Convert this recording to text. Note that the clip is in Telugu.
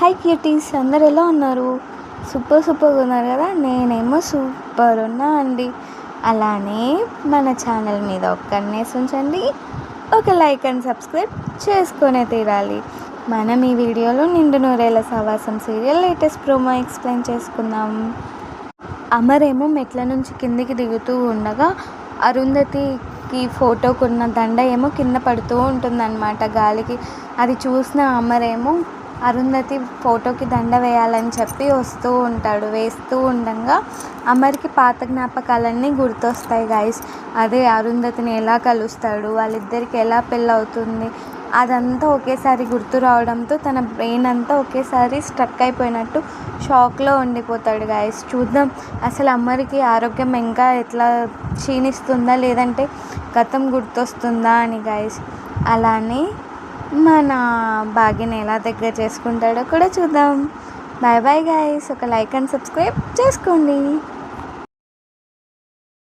హాయ్ క్యూటీస్, అందరు ఎలా ఉన్నారు? సూపర్గా ఉన్నారు కదా. నేనేమో సూపర్ ఉన్నా అండి. అలానే మన ఛానల్ మీద ఒక్కనేసి ఉంచండి, ఒక లైక్ అండ్ సబ్స్క్రైబ్ చేసుకునే తీరాలి. మనం ఈ వీడియోలో నిండు నూరేళ్ల సావాసం సీరియల్ లేటెస్ట్ ప్రోమో ఎక్స్ప్లెయిన్ చేసుకుందాం. అమరేమో మెట్ల నుంచి కిందికి దిగుతూ ఉండగా అరుంధతికి ఫోటోకున్న దండ ఏమో కింద పడుతూ ఉంటుందన్నమాట గాలికి. అది చూసిన అమరేమో అరుంధతి ఫోటోకి దండ వేయాలని చెప్పి వేస్తూ ఉండగా అమర్కి పాత జ్ఞాపకాలన్నీ గుర్తొస్తాయి గైస్. అదే అరుంధతిని ఎలా కలుస్తాడు, వాళ్ళిద్దరికి ఎలా పెళ్ళవుతుంది, అదంతా ఒకేసారి గుర్తు రావడంతో తన బ్రెయిన్ అంతా ఒకేసారి స్ట్రక్ అయిపోయినట్టు షాక్లో ఉండిపోతాడు గైస్. చూద్దాం అసలు అమ్మరికి ఆరోగ్యం ఇంకా ఎట్లా క్షీణిస్తుందా, లేదంటే గతం గుర్తొస్తుందా అని గైస్. అలానే మన భాగ్యని ఎలా దగ్గర చేసుకుంటాడో కూడా చూద్దాం. Bye bye guys. ఒక లైక్ అండ్ సబ్స్క్రైబ్ చేసుకోండి.